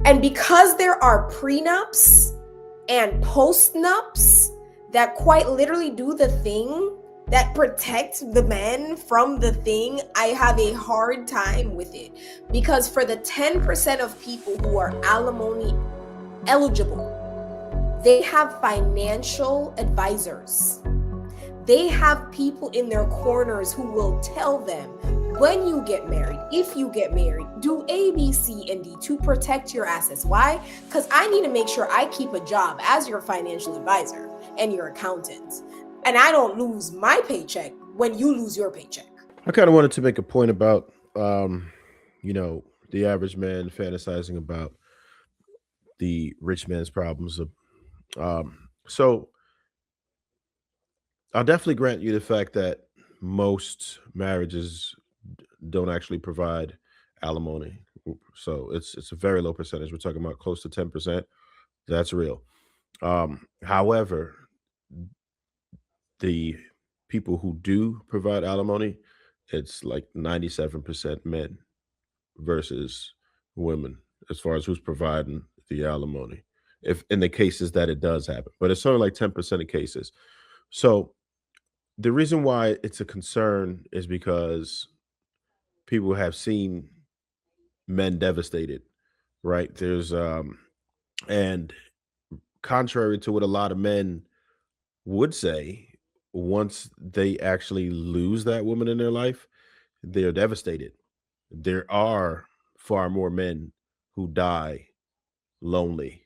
And because there are prenups and post-nups that quite literally do the thing that protect the men from the thing, I have a hard time with it. Because for the 10% of people who are alimony eligible, they have financial advisors. They have people in their corners who will tell them, when you get married, if you get married, do A, B, C, and D to protect your assets. Why? Because I need to make sure I keep a job as your financial advisor and your accountant. And I don't lose my paycheck when you lose your paycheck. I kind of wanted to make a point about, the average man fantasizing about the rich man's problems. So I'll definitely grant you the fact that most marriages don't actually provide alimony. So it's a very low percentage. We're talking about close to 10%. That's real. However, the people who do provide alimony, it's like 97% men versus women as far as who's providing the alimony. If in the cases that it does happen, but it's only like 10% of cases. So the reason why it's a concern is because people have seen men devastated, right? And contrary to what a lot of men would say, once they actually lose that woman in their life, they're devastated. There are far more men who die lonely.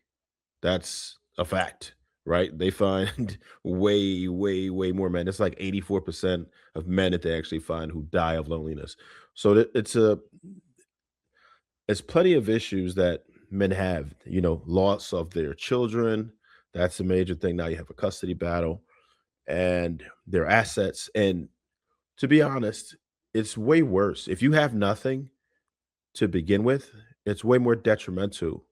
That's a fact, right? They find way, way, way more men. It's like 84% of men that they actually find who die of loneliness. So it's plenty of issues that men have, loss of their children. That's a major thing. Now you have a custody battle and their assets. And to be honest, it's way worse. If you have nothing to begin with, it's way more detrimental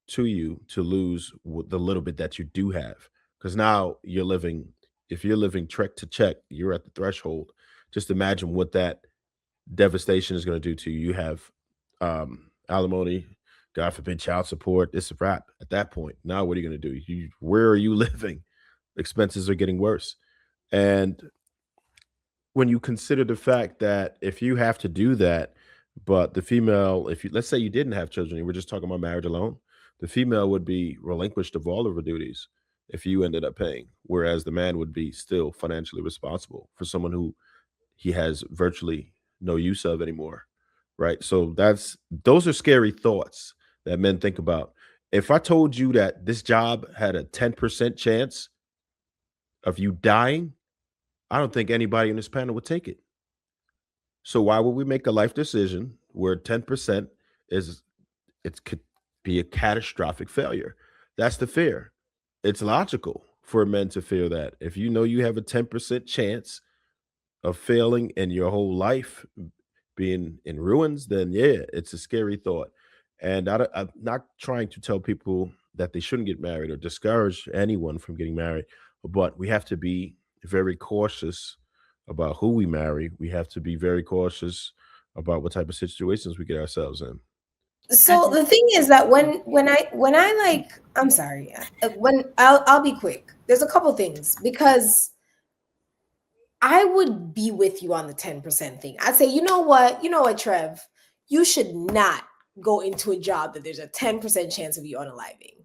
to you to lose the little bit that you do have. Because now if you're living check to check, you're at the threshold. Just imagine what that devastation is going to do to you. You have alimony, God forbid, child support. It's a wrap at that point. Now, what are you going to do? Where are you living? Expenses are getting worse. And when you consider the fact that if you have to do that, but the female, if you let's say you didn't have children, you were just talking about marriage alone, the female would be relinquished of all of her duties if you ended up paying, whereas the man would be still financially responsible for someone who he has virtually no use of anymore. Right. So those are scary thoughts that men think about. If I told you that this job had a 10% chance of you dying, I don't think anybody in this panel would take it. So why would we make a life decision where 10% is it could be a catastrophic failure? That's the fear. It's logical for men to fear that. If you know you have a 10% chance of failing and your whole life being in ruins, then yeah, it's a scary thought. And I'm not trying to tell people that they shouldn't get married or discourage anyone from getting married, but we have to be very cautious about who we marry. We have to be very cautious about what type of situations we get ourselves in. I So just the thing is that when I like, I'm sorry, when I'll be quick. There's a couple things because I would be with you on the 10% thing. I'd say, you know what, Trev, you should not go into a job that there's a 10% chance of you unaliving.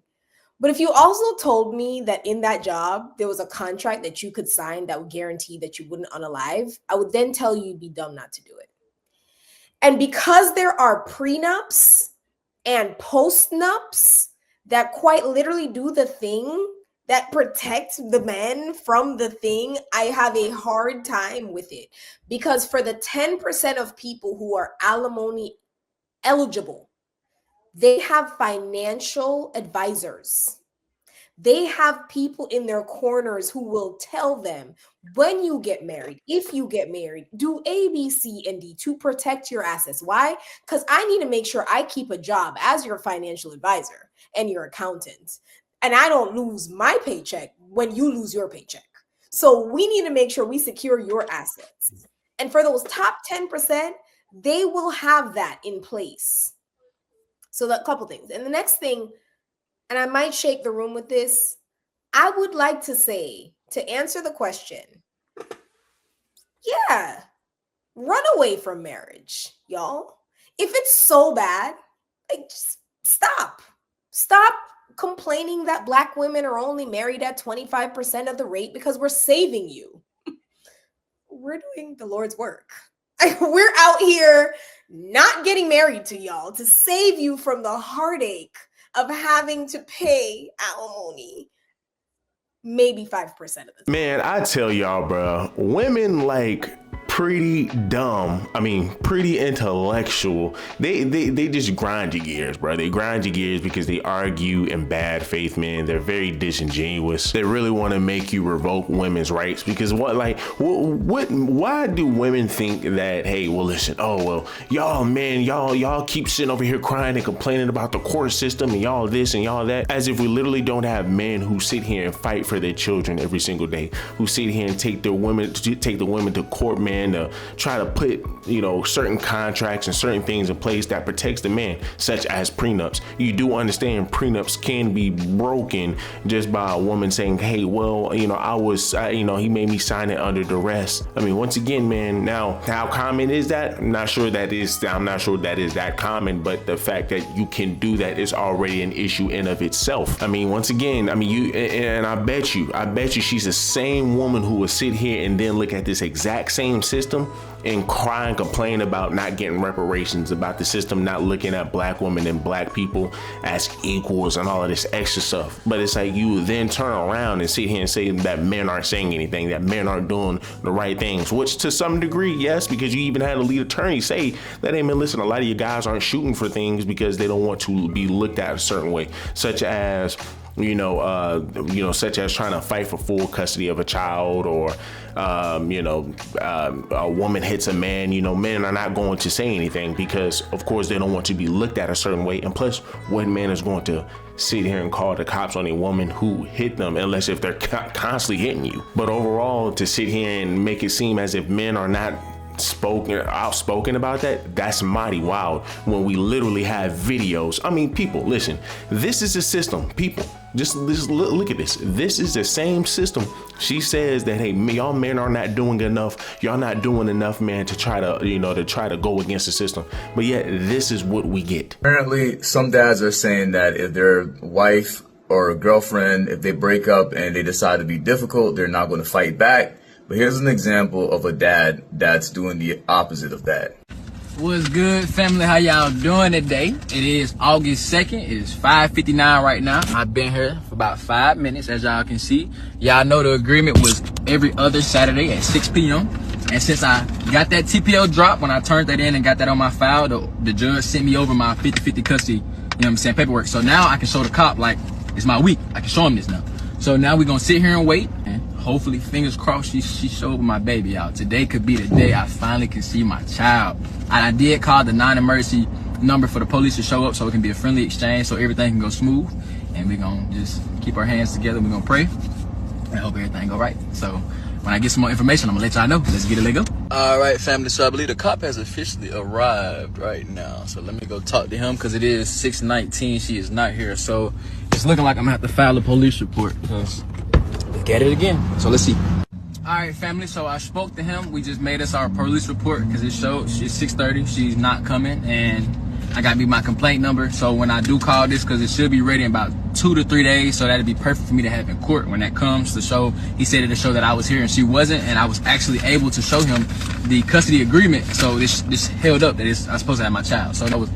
But if you also told me that in that job there was a contract that you could sign that would guarantee that you wouldn't unalive, I would then tell you you'd be dumb not to do it. And because there are prenups and post-nups that quite literally do the thing that protect the men from the thing, I have a hard time with it. Because for the 10% of people who are alimony eligible, they have financial advisors. They have people in their corners who will tell them, when you get married, if you get married, do A, B, C, and D to protect your assets. Why? Because I need to make sure I keep a job as your financial advisor and your accountant. And I don't lose my paycheck when you lose your paycheck. So we need to make sure we secure your assets. And for those top 10%, they will have that in place. So a couple things. And the next thing, and I might shake the room with this, I would like to say, to answer the question, yeah, run away from marriage, y'all. If it's so bad, like, just stop. Stop complaining that Black women are only married at 25% of the rate because we're saving you. We're doing the Lord's work. We're out here not getting married to y'all to save you from the heartache of having to pay alimony. Maybe 5% of the time. Man, I tell y'all, bro, women like pretty dumb. I mean, pretty intellectual. They just grind your gears, bro. They grind your gears because they argue in bad faith, man. They're very disingenuous. They really want to make you revoke women's rights because why do women think that, hey, well, listen, oh, well, y'all, man, y'all keep sitting over here crying and complaining about the court system and y'all this and y'all that, as if we literally don't have men who sit here and fight for their children every single day, who sit here and take the women to court, man, to try to put, certain contracts and certain things in place that protects the man, such as prenups. You do understand prenups can be broken just by a woman saying, hey, well, he made me sign it under duress. I mean, once again, man, now how common is that? I'm not sure that is that common, but the fact that you can do that is already an issue in of itself. I mean, once again, I bet you she's the same woman who would sit here and then look at this exact same system and cry and complain about not getting reparations, about the system not looking at Black women and Black people as equals and all of this extra stuff. But it's like you then turn around and sit here and say that men aren't saying anything, that men aren't doing the right things, which to some degree, yes, because you even had a lead attorney say that, hey man, listen, a lot of you guys aren't shooting for things because they don't want to be looked at a certain way, such as such as trying to fight for full custody of a child, or a woman hits a man. Men are not going to say anything because, of course, they don't want to be looked at a certain way. And plus, what man is going to sit here and call the cops on a woman who hit them, unless if they're constantly hitting you? But overall, to sit here and make it seem as if men are not outspoken about that's mighty wild when we literally have videos. I mean, people, listen, this is a system. People, just look at this. This is the same system. She says that, hey, y'all men are not doing enough. Y'all not doing enough, man, to try to go against the system. But yet this is what we get. Apparently, some dads are saying that if their wife or girlfriend, if they break up and they decide to be difficult, they're not going to fight back. But here's an example of a dad that's doing the opposite of that. What's good, family? How y'all doing today? It is August 2nd. It is 5:59 right now. I've been here for about 5 minutes, as y'all can see. Y'all know the agreement was every other Saturday at 6 p.m. And since I got that TPO drop, when I turned that in and got that on my file, the judge sent me over my 50-50 custody, paperwork. So now I can show the cop, like, it's my week. I can show him this now. So now we're gonna sit here and wait, and hopefully, fingers crossed, she showed with my baby out. Today could be the day I finally can see my child. And I did call the non-emergency number for the police to show up so it can be a friendly exchange, so everything can go smooth. And we're gonna just keep our hands together. We're gonna pray and hope everything go right. So when I get some more information, I'm gonna let y'all know. Let's get it, let go. All right, family. So I believe the cop has officially arrived right now. So let me go talk to him because it is 6:19. She is not here. So it's looking like I'm gonna have to file a police report because let's get it again. So let's see. All right, family. So I spoke to him. We just made us our police report because it showed she's 6:30. She's not coming, and I got me my complaint number. So when I do call this, because it should be ready in about 2 to 3 days, so that'd be perfect for me to have in court when that comes to show. He said it to show that I was here and she wasn't, and I was actually able to show him the custody agreement. So this held up that I'm supposed to have my child. So that was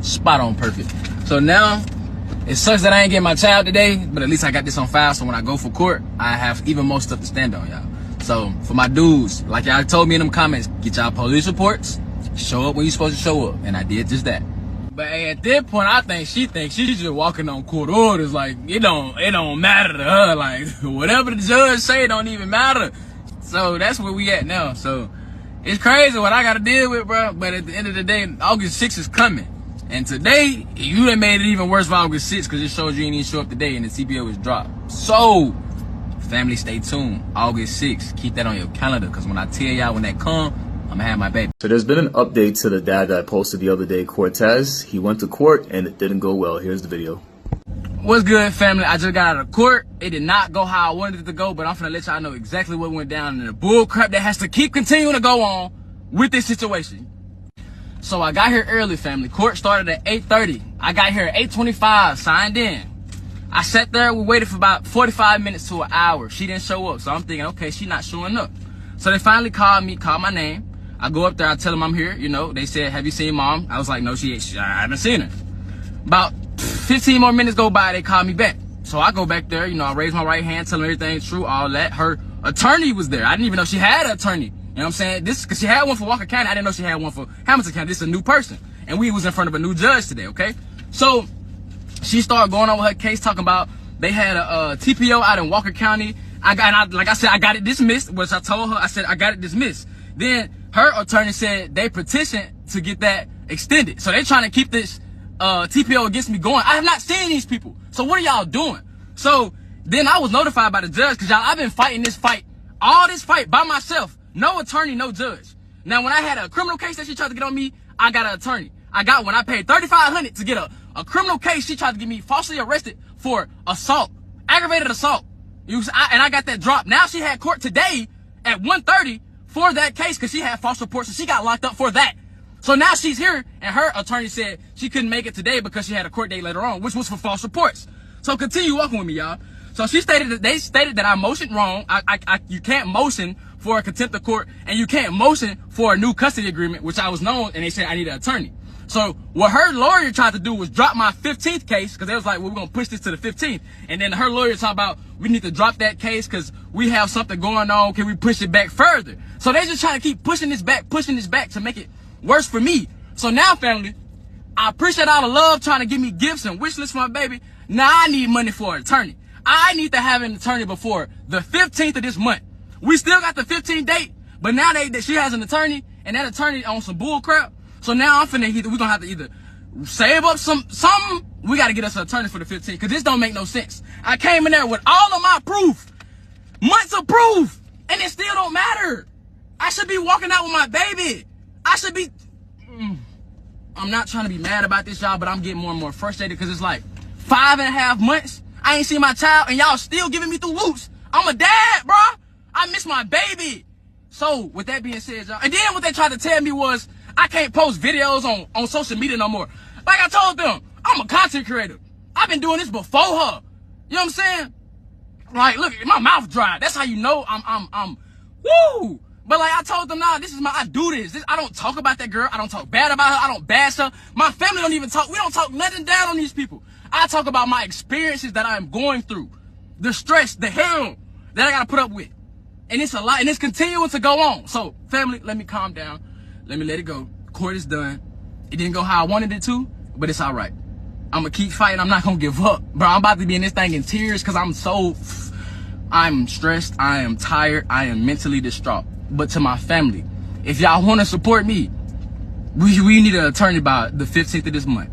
spot on perfect. So now it sucks that I ain't getting my child today, but at least I got this on file, so when I go for court, I have even more stuff to stand on, y'all. So for my dudes, like y'all told me in them comments, get y'all police reports, show up when you're supposed to show up, and I did just that. But hey, at that point, I think she thinks she's just walking on court orders, like it don't matter to her, like whatever the judge say don't even matter. So that's where we at now. So it's crazy what I gotta deal with, bro. But at the end of the day, August 6th is coming. And today, you done made it even worse for August 6th because it shows you ain't even show up today and the TPO was dropped. So, family, stay tuned. August 6th, keep that on your calendar because when I tell y'all when that come, I'm gonna have my baby. So there's been an update to the dad that I posted the other day, Cortez. He went to court and it didn't go well. Here's the video. What's good, family? I just got out of court. It did not go how I wanted it to go, but I'm finna let y'all know exactly what went down and the bull crap that has to keep continuing to go on with this situation. So I got here early, family. Court started at 8:30. I got here at 8:25, signed in. I sat there, we waited for about 45 minutes to an hour. She didn't show up, so I'm thinking, okay, she's not showing up. So they finally called me, called my name. I go up there, I tell them I'm here, you know. They said, have you seen mom? I was like, no, I haven't seen her. About 15 more minutes go by, they call me back. So I go back there, you know, I raise my right hand, tell them everything's true, all that. Her attorney was there. I didn't even know she had an attorney. You know what I'm saying? This, cause she had one for Walker County. I didn't know she had one for Hamilton County. This is a new person. And we was in front of a new judge today, okay? So she started going on with her case, talking about they had a TPO out in Walker County. Like I said, I got it dismissed, which I told her, I said, I got it dismissed. Then her attorney said they petitioned to get that extended. So they trying to keep this TPO against me going. I have not seen these people. So what are y'all doing? So then I was notified by the judge, because y'all, I've been fighting this fight, all this fight by myself. No attorney, no judge. Now, when I had a criminal case that she tried to get on me, I got an attorney. I got one. I paid $3,500 to get a criminal case. She tried to get me falsely arrested for assault, aggravated assault. And I got that dropped. Now she had court today at 1:30 for that case because she had false reports, and she got locked up for that. So now she's here, and her attorney said she couldn't make it today because she had a court date later on, which was for false reports. So continue walking with me, y'all. So they stated that I motioned wrong. You can't motion for a contempt of court, and you can't motion for a new custody agreement, which I was known, and they said I need an attorney. So what her lawyer tried to do was drop my 15th case, because they was like, well, we're going to push this to the 15th. And then her lawyer talked about, we need to drop that case because we have something going on. Can we push it back further? So they just trying to keep pushing this back to make it worse for me. So now, family, I appreciate all the love trying to give me gifts and wish lists for my baby. Now I need money for an attorney. I need to have an attorney before the 15th of this month. We still got the 15th date, but now she has an attorney, and that attorney on some bull crap. So now we're gonna have to either save up something. We gotta get us an attorney for the 15th, because this don't make no sense. I came in there with all of my proof, months of proof, and it still don't matter. I should be walking out with my baby. I should be, I'm not trying to be mad about this, y'all, but I'm getting more and more frustrated, because it's like 5.5 months. I ain't seen my child, and y'all still giving me the loops. I'm a dad, bro. I miss my baby. So with that being said, y'all, and then what they tried to tell me was I can't post videos on social media no more. Like I told them, I'm a content creator. I've been doing this before her. You know what I'm saying? Like, look, my mouth dry. That's how you know I'm woo. But like I told them, nah, I do this. I don't talk about that girl. I don't talk bad about her. I don't bash her. My family don't even talk. We don't talk nothing down on these people. I talk about my experiences that I'm going through. The stress, the hell that I gotta put up with. And it's a lot, and it's continuing to go on. So, family, let me calm down. Let me let it go. Court is done. It didn't go how I wanted it to, but it's all right. I'm gonna keep fighting. I'm not gonna give up. Bro, I'm about to be in this thing in tears because I'm stressed. I am tired. I am mentally distraught. But to my family, if y'all want to support me, we need an attorney by the 15th of this month.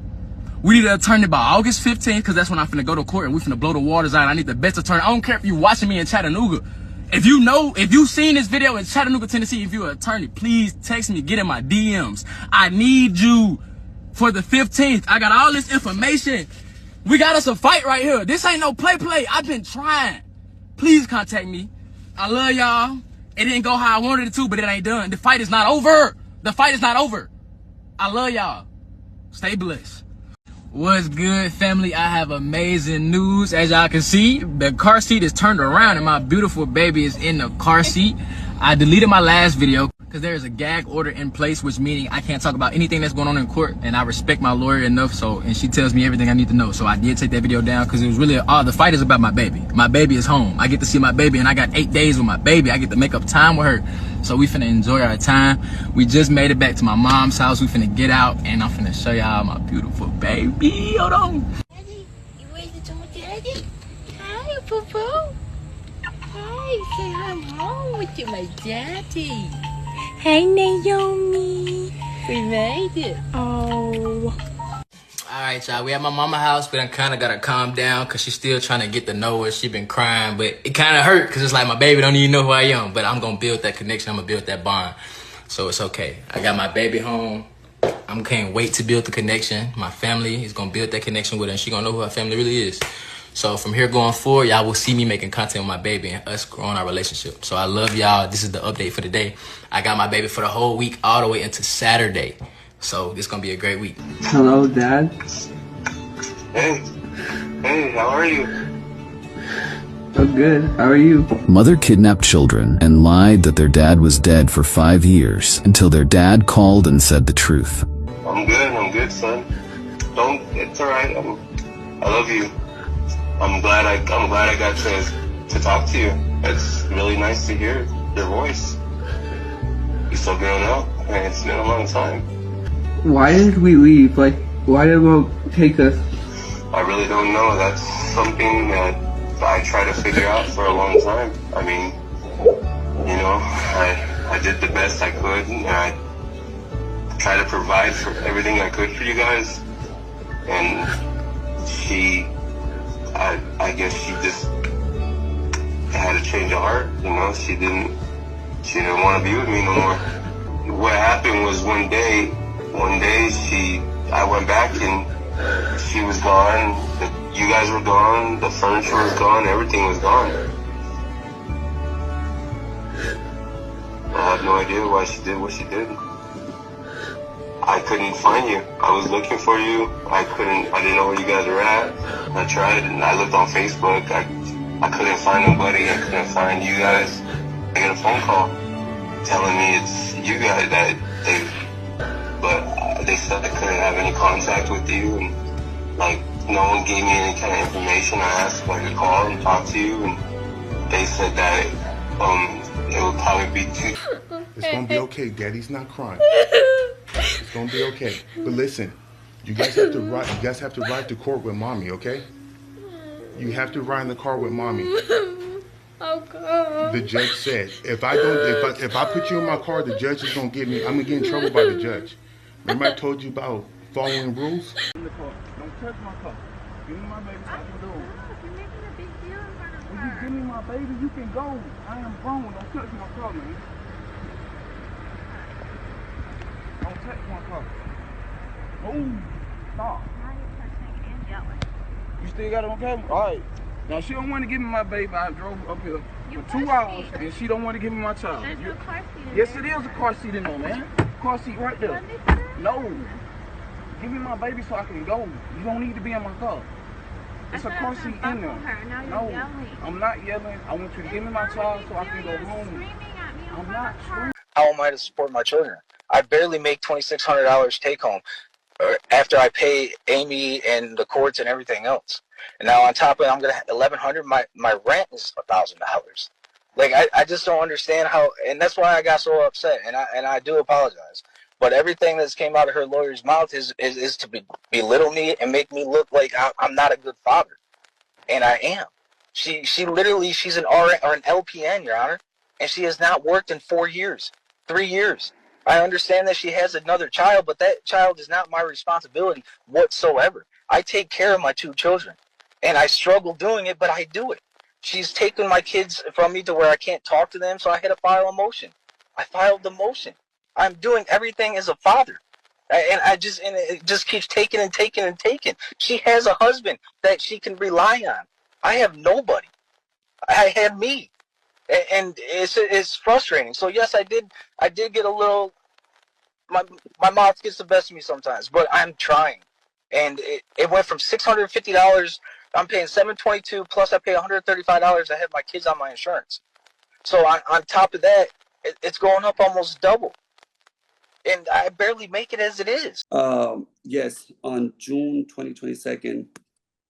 We need an attorney by August 15th, because that's when I'm finna go to court and we finna blow the waters out. I need the best attorney. I don't care if you watching me in Chattanooga. If you seen this video in Chattanooga, Tennessee, if you're an attorney, please text me, get in my DMs. I need you for the 15th. I got all this information. We got us a fight right here. This ain't no play. I've been trying. Please contact me. I love y'all. It didn't go how I wanted it to, but it ain't done. The fight is not over. The fight is not over. I love y'all. Stay blessed. What's good, family? I have amazing news. As y'all can see, the car seat is turned around and my beautiful baby is in the car seat. I deleted my last video because there is a gag order in place, which meaning I can't talk about anything that's going on in court, and I respect my lawyer enough, and she tells me everything I need to know. So I did take that video down because it was really the fight is about my baby. My baby is home. I get to see my baby, and I got 8 days with my baby. I get to make up time with her. So we finna enjoy our time. We just made it back to my mom's house. We finna get out, and I'm finna show y'all my beautiful baby. Hold on. Daddy, you ready to talk to Daddy? Hi, Poo-Poo. Hi, say I'm home with you, my daddy. Hey, Naomi. We made it. Oh. Alright, y'all, we at my mama's house, but I kind of got to calm down because she's still trying to get to know her. She been crying, but it kind of hurt because it's like my baby don't even know who I am, but I'm going to build that connection. I'm going to build that bond. So it's okay. I got my baby home. I can't wait to build the connection. My family is gonna build that connection with her, and she gonna know who her family really is. So from here going forward, y'all will see me making content with my baby and us growing our relationship. So I love y'all. This is the update for the day. I got my baby for the whole week, all the way into Saturday. So this gonna be a great week. Hello, Dad. Hey, how are you? I'm good. How are you? Mother kidnapped children and lied that their dad was dead for 5 years until their dad called and said the truth. I'm good, son. It's alright. I love you. I'm glad I got to talk to you. It's really nice to hear your voice. You're still growing up, and it's been a long time. Why did we leave? Like, why did Mom take us? I really don't know. That's something that I try to figure out for a long time. I mean, you know, I did the best I could, and I tried to provide for everything I could for you guys. And I guess she just had a change of heart, you know. She didn't want to be with me no more. What happened was one day I went back and she was gone. You guys were gone. The furniture was gone. Everything was gone. I have no idea why she did what she did. I couldn't find you. I was looking for you. I didn't know where you guys were at. I tried and I looked on Facebook. I couldn't find nobody. I couldn't find you guys. I get a phone call telling me it's you guys but they said I couldn't have any contact with you, and like no one gave me any kind of information. I asked if I could call and talk to you, and they said that it would probably be too. It's gonna be okay. Daddy's not crying. It's gonna be okay. But listen, you guys have to ride to court with mommy, okay? You have to ride in the car with mommy. The judge said if I put you in my car, the judge is gonna I'm gonna get in trouble by the judge. Remember I told you about following rules? In the car. Don't touch my car. Give me my baby so I can go. You're making a big deal in front of If you give me my baby, you can go. I am grown. Don't touch my car, man. Don't touch my car. Oh, stop. Now you're touching and yelling. You still got it on camera? All right. Now, she don't want to give me my baby. I drove up here You for 2 pushed hours, me. and she don't want to give me my child. There's no car seat in Yes, there. it is a car seat in there, man. Car seat right there. Let me put it in. No. Give me my baby so I can go. You don't need to be in my car. I It's a said I car was seat gonna in there. buckle her. Now you're No, yelling. I'm not yelling. I want you to give me my child so I can go You're home. screaming at me in I'm front not of her. screaming. How am I to support my children? I barely make $2,600 take home after I pay Amy and the courts and everything else. And now on top of it, I'm gonna have $1,100. My rent is $1,000. Like I just don't understand how, and that's why I got so upset. And I do apologize. But everything that's came out of her lawyer's mouth is to belittle me and make me look like I'm not a good father. And I am. She literally, she's an RN or an LPN, Your Honor, and she has not worked in 4 years, 3 years. I understand that she has another child, but that child is not my responsibility whatsoever. I take care of my 2 children, and I struggle doing it, but I do it. She's taken my kids from me to where I can't talk to them, so I had to file a motion. I filed the motion. I'm doing everything as a father. And it just keeps taking and taking and taking. She has a husband that she can rely on. I have nobody. I had me, and it's frustrating. So yes, I did get a little. My mouth gets the best of me sometimes, but I'm trying. And it went from $650. I'm paying $722 plus I pay $135. I have my kids on my insurance. So on top of that, it's going up almost double. And I barely make it as it is. Yes, on June 2022,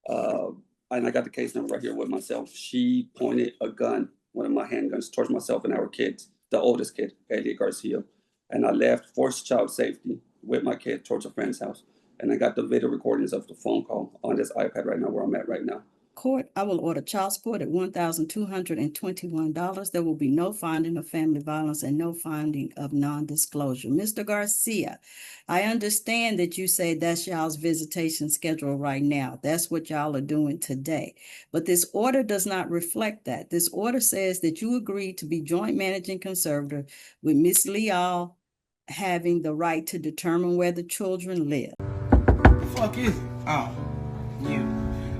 and I got the case number right here with myself. She pointed a gun, one of my handguns, towards myself and our kids, the oldest kid, Elliot Garcia. And I left forced child safety with my kid towards a friend's house. And I got the video recordings of the phone call on this iPad right now where I'm at right now. Court, I will order child support at $1,221. There will be no finding of family violence and no finding of non-disclosure. Mr. Garcia, I understand that you say that's y'all's visitation schedule right now. That's what y'all are doing today. But this order does not reflect that. This order says that you agreed to be joint managing conservator with Ms. Leal having the right to determine where the children live. The fuck is it? Oh, you.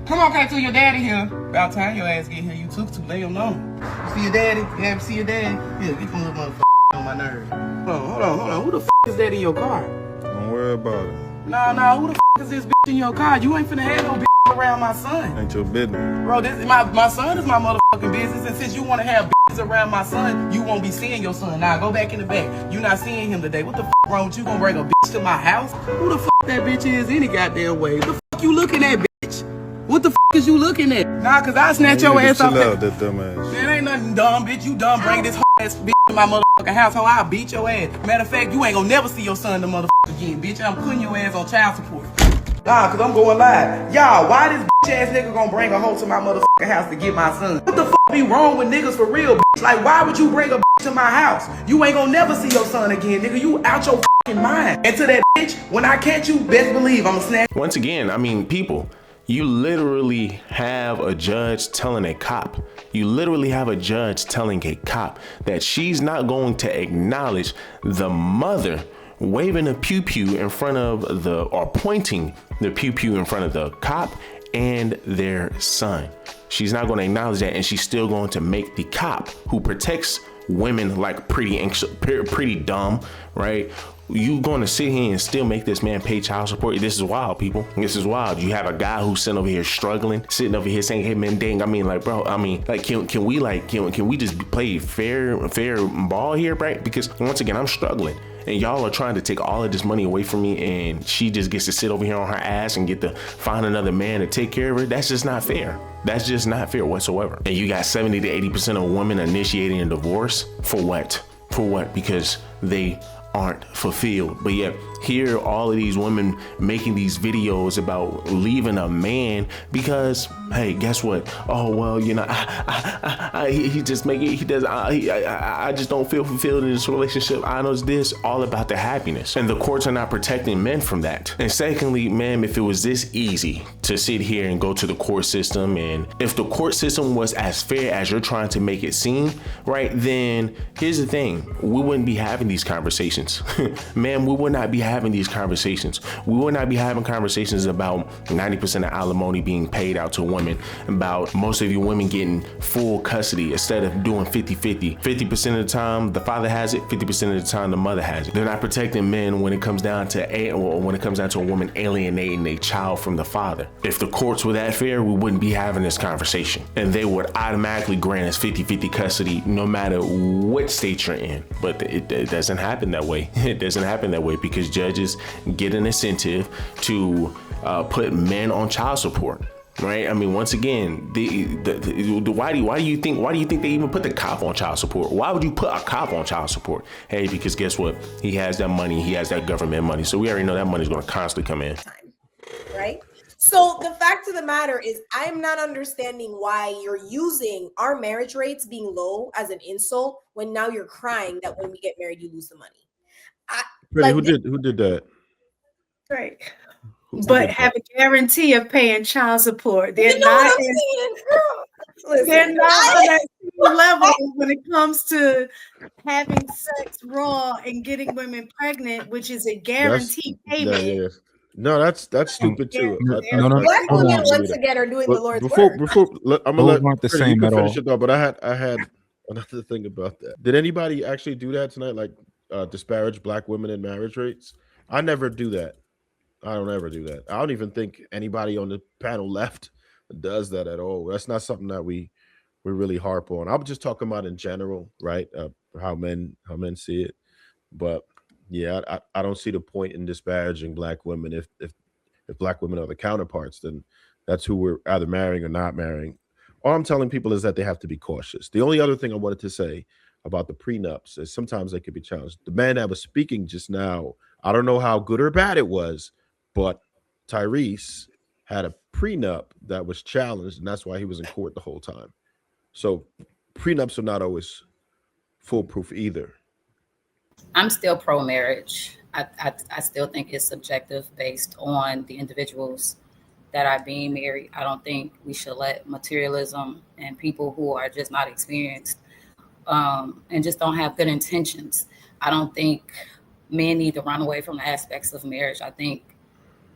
Come on, K2, your daddy here. About time your ass get here. You took too late, you know. You see your daddy? You haven't see your daddy? Here, get them little motherfuckers on my nerves. Hold on. Who the fuck is that in your car? Don't worry about it. Nah, who the fuck is this bitch in your car? You ain't finna have no bitch around my son. Ain't your business. Bro, this is my son is my motherfucking business, and since you wanna have bitches around my son, you won't be seeing your son. Now go back in the back. You not seeing him today. What the fuck wrong with you? Gonna bring a bitch to my house? Who the fuck that bitch is any goddamn way? What the fuck you looking at, bitch? What the fuck is you looking at? Nah, cause I snatch your ass off. That dumb ass. It ain't nothing dumb, bitch. You dumb. Bring this ass bitch to my motherfucking house, how I'll beat your ass. Matter of fact, you ain't gonna never see your son the motherfucker again, bitch. I'm putting your ass on child support. Nah, cause I'm going live. Y'all, why this bitch ass nigga gonna bring a hoe to my motherfucking house to get my son? What the fuck be wrong with niggas for real, bitch? Like, why would you bring a bitch to my house? You ain't gonna never see your son again, nigga. You out your fucking mind. And to that bitch, when I catch you, best believe I'ma snatch. Once again, I mean, people, you literally have a judge telling a cop. You literally have a judge telling a cop that she's not going to acknowledge the mother waving a pew-pew in front of the, or pointing the pew-pew in front of the cop and their son. She's not going to acknowledge that, and she's still going to make the cop who protects women like pretty dumb, right? You going to sit here and still make this man pay child support? This is wild, people. This is wild. You have a guy who's sitting over here struggling, sitting over here saying, "Hey man, dang." I mean, like, bro. I mean, like, can we just play fair ball here, right? Because once again, I'm struggling, and y'all are trying to take all of this money away from me, and she just gets to sit over here on her ass and get to find another man to take care of her. That's just not fair. That's just not fair whatsoever. And you got 70 to 80% of women initiating a divorce for what? For what? Because they aren't fulfilled. But yet here all of these women making these videos about leaving a man because, hey, guess what? Oh well, you know, he just make it. He does. I just don't feel fulfilled in this relationship. I know it's this all about the happiness, and the courts are not protecting men from that. And secondly, ma'am, if it was this easy to sit here and go to the court system, and if the court system was as fair as you're trying to make it seem, right, then here's the thing: we wouldn't be having these conversations, ma'am. We would not be having these conversations. We would not be having conversations about 90% of alimony being paid out to women, about most of you women getting full custody instead of doing 50-50. 50% of the time the father has it, 50% of the time the mother has it. They're not protecting men when it comes down to a woman alienating a child from the father. If the courts were that fair, we wouldn't be having this conversation, and they would automatically grant us 50-50 custody no matter what state you're in. But it doesn't happen that way. It doesn't happen that way because judges get an incentive to put men on child support, right? I mean, once again, why do you think they even put the cop on child support? Why would you put a cop on child support? Hey, because guess what? He has that money. He has that government money. So we already know that money's going to constantly come in. Right? So the fact of the matter is, I'm not understanding why you're using our marriage rates being low as an insult when now you're crying that when we get married, you lose the money. Who did that? Right. But have a guarantee of paying child support. They're not on that level when it comes to having sex raw and getting women pregnant, which is a guaranteed payment. Yeah. No, that's stupid too. No. Black women once again are doing the Lord's work. I'm gonna let the same at all. It, though, but I had another thing about that. Did anybody actually do that tonight? Like disparage black women in marriage rates? I never do that. I don't ever do that. I don't even think anybody on the panel left does that at all. That's not something that we really harp on. I'm just talking about in general, right? How men see it. But yeah, I don't see the point in disparaging black women. If black women are the counterparts, then that's who we're either marrying or not marrying. All I'm telling people is that they have to be cautious. The only other thing I wanted to say about the prenups is sometimes they could be challenged. The man that was speaking just now, I don't know how good or bad it was, but Tyrese had a prenup that was challenged, and that's why he was in court the whole time. So prenups are not always foolproof either. I'm still pro-marriage. I still think it's subjective based on the individuals that are being married. I don't think we should let materialism and people who are just not experienced and just don't have good intentions. I don't think men need to run away from the aspects of marriage. I think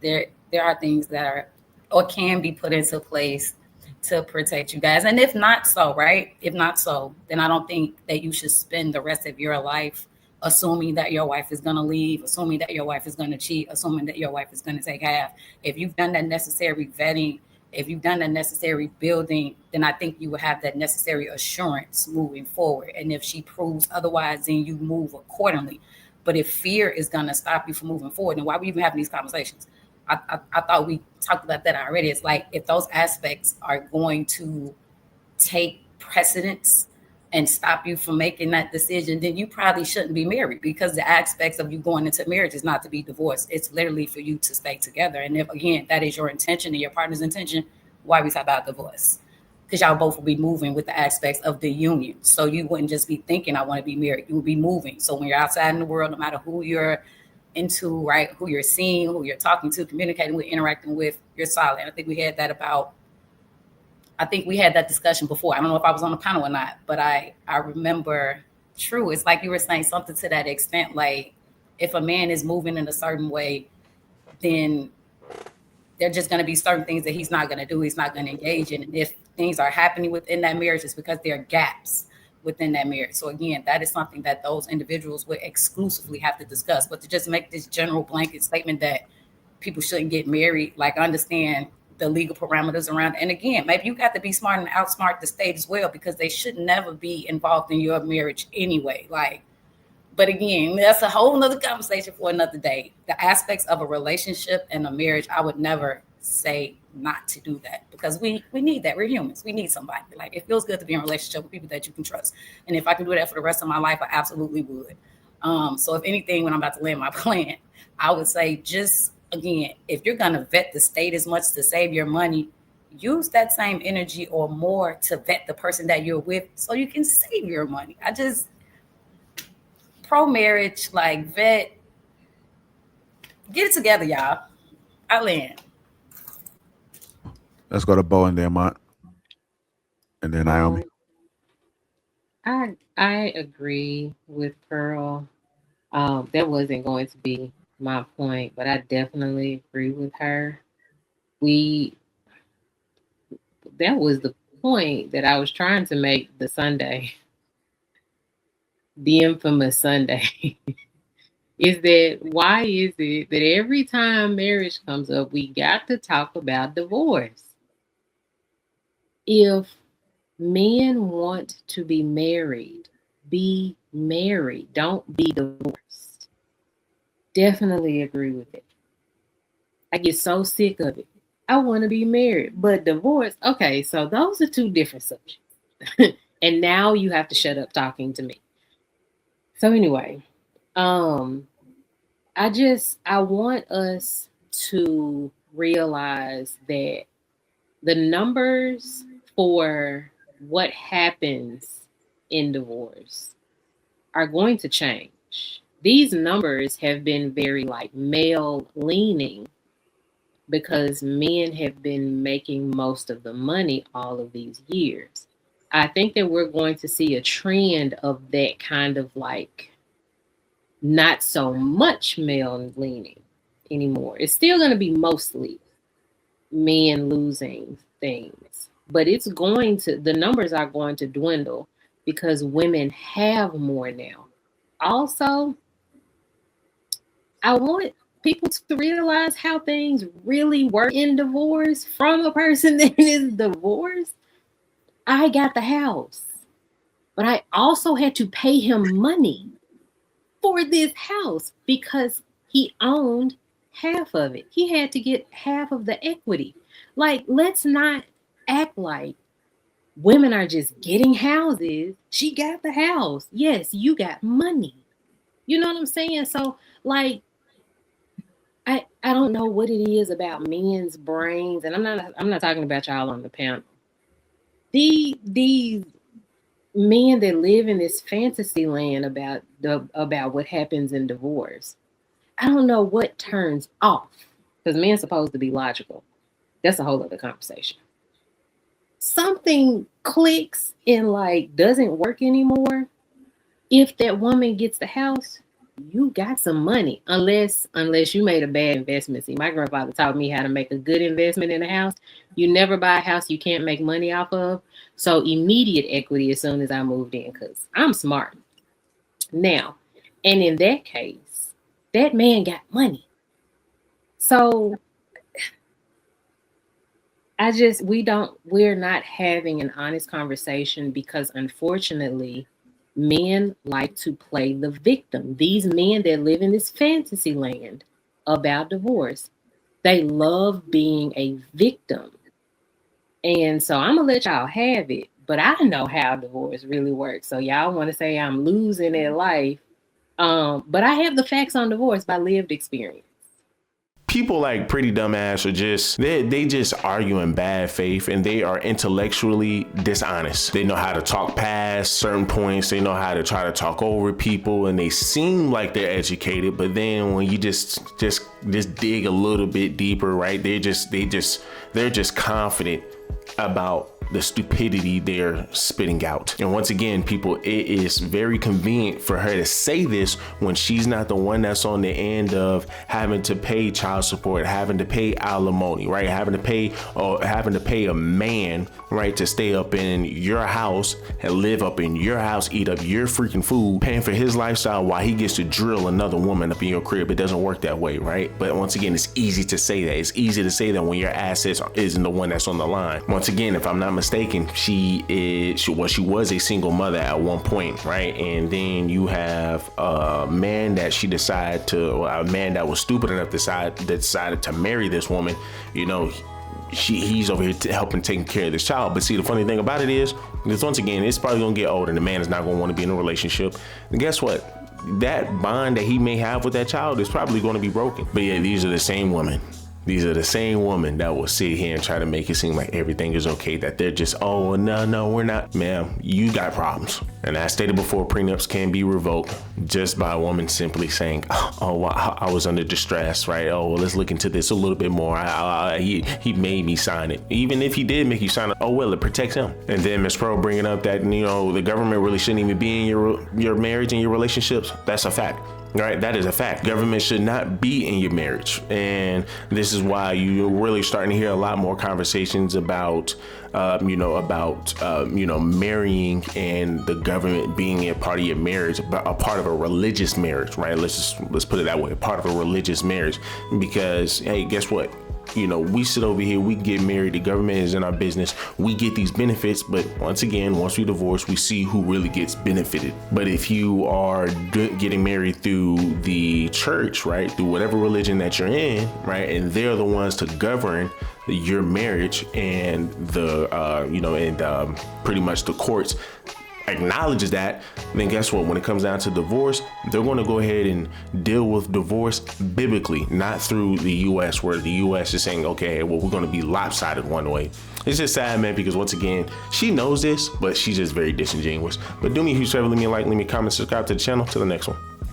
there are things that are or can be put into place to protect you guys. And if not so, right? If not so, then I don't think that you should spend the rest of your life assuming that your wife is going to leave, assuming that your wife is going to cheat, assuming that your wife is going to take half. If you've done that necessary vetting, if you've done that necessary building, then I think you will have that necessary assurance moving forward. And if she proves otherwise, then you move accordingly. But if fear is going to stop you from moving forward, then why are we even having these conversations? I thought we talked about that already. It's like if those aspects are going to take precedence and stop you from making that decision, then you probably shouldn't be married, because the aspects of you going into marriage is not to be divorced. It's literally for you to stay together. And if, again, that is your intention and your partner's intention, why we talk about divorce? Because y'all both will be moving with the aspects of the union. So you wouldn't just be thinking, I want to be married. You would be moving. So when you're outside in the world, no matter who you're into, right, who you're seeing, who you're talking to, communicating with, interacting with, you're solid. I think we had that discussion before. I don't know if I was on the panel or not, but I remember, true, it's like you were saying something to that extent. Like if a man is moving in a certain way, then there are just going to be certain things that he's not going to do. He's not going to engage in. And if things are happening within that marriage, it's because there are gaps within that marriage. So again, that is something that those individuals would exclusively have to discuss. But to just make this general blanket statement that people shouldn't get married, like understand the legal parameters around it. And again, maybe you got to be smart and outsmart the state as well, because they should never be involved in your marriage anyway. Like, but again, that's a whole nother conversation for another day. The aspects of a relationship and a marriage, I would never say not to do that, because we need that. We're humans. We need somebody. Like, it feels good to be in a relationship with people that you can trust. And if I can do that for the rest of my life, I absolutely would. So if anything, when I'm about to land my plan, I would say just, again, if you're going to vet the state as much to save your money, use that same energy or more to vet the person that you're with so you can save your money. I just, pro-marriage, like, vet, get it together, y'all. I land. Let's go to Bo and then Mont. And then Naomi. I agree with Pearl. That wasn't going to be my point, but I definitely agree with her. That was the point that I was trying to make the Sunday, the infamous Sunday. Is that why is it that every time marriage comes up, we got to talk about divorce? If men want to be married, be married. Don't be divorced. Definitely agree with it. I get so sick of it. I want to be married, but divorce. Okay, so those are two different subjects. And now you have to shut up talking to me. So anyway, I want us to realize that the numbers for what happens in divorce are going to change. These numbers have been very like male leaning because men have been making most of the money all of these years. I think that we're going to see a trend of that kind of like not so much male leaning anymore. It's still going to be mostly men losing things, but the numbers are going to dwindle because women have more now. Also, I want people to realize how things really work in divorce from a person that is divorced. I got the house, but I also had to pay him money for this house because he owned half of it. He had to get half of the equity. Like, let's not act like women are just getting houses. She got the house. Yes, you got money. You know what I'm saying? So, like, I don't know what it is about men's brains, and I'm not talking about y'all on the panel. These men that live in this fantasy land about what happens in divorce. I don't know what turns off, because men's supposed to be logical. That's a whole other conversation. Something clicks and like doesn't work anymore. If that woman gets the house, you got some money, unless you made a bad investment. See, my grandfather taught me how to make a good investment in a house. You never buy a house you can't make money off of. So immediate equity as soon as I moved in, because I'm smart. Now, and in that case, that man got money. So we're not having an honest conversation, because unfortunately, men like to play the victim. These men that live in this fantasy land about divorce, they love being a victim. And so I'm gonna let y'all have it, but I know how divorce really works. So y'all want to say I'm losing at life, but I have the facts on divorce by lived experience. People like Pretty Dumbass are just, they just argue in bad faith, and they are intellectually dishonest. They know how to talk past certain points. They know how to try to talk over people, and they seem like they're educated, but then when you just dig a little bit deeper, right? They're just confident about the stupidity they're spitting out. And once again, people, it is very convenient for her to say this when she's not the one that's on the end of having to pay child support, having to pay alimony, right? Having to pay a man, right, to stay up in your house and live up in your house, eat up your freaking food, paying for his lifestyle while he gets to drill another woman up in your crib. It doesn't work that way, right? But once again, it's easy to say that. It's easy to say that when your assets isn't the one that's on the line. Once again, if I'm not mistaken, she was a single mother at one point, right? And then you have a man that a man that was stupid enough decided to marry this woman. You know, he's over here helping taking care of this child. But see, the funny thing about it is, because once again, it's probably gonna get old, and the man is not gonna want to be in a relationship. And guess what? That bond that he may have with that child is probably going to be broken. But yeah, these are the same women. These are the same women that will sit here and try to make it seem like everything is okay, that they're just, oh, no, we're not. Ma'am, you got problems. And as stated before, prenups can be revoked just by a woman simply saying, oh, I was under distress, right? Oh, well, let's look into this a little bit more. He made me sign it. Even if he did make you sign it, oh, well, it protects him. And then Ms. Pro bringing up that, you know, the government really shouldn't even be in your marriage and your relationships. That's a fact. Right, that is a fact. Government should not be in your marriage, and this is why you're really starting to hear a lot more conversations about, marrying and the government being a part of your marriage, but a part of a religious marriage, right? Let's put it that way, a part of a religious marriage, because hey, guess what? You know, we sit over here, we get married, the government is in our business, we get these benefits, but once again, once we divorce, we see who really gets benefited. But if you are getting married through the church, right, through whatever religion that you're in, right, and they're the ones to govern your marriage, and pretty much the courts acknowledges that, then guess what? When it comes down to divorce, they're going to go ahead and deal with divorce biblically, not through the U.S., where the U.S. is saying, okay, well, we're going to be lopsided one way. It's just sad, man, because once again, she knows this, but she's just very disingenuous. But do me a huge favor, leave me a like, leave me a comment, subscribe to the channel. Till the next one.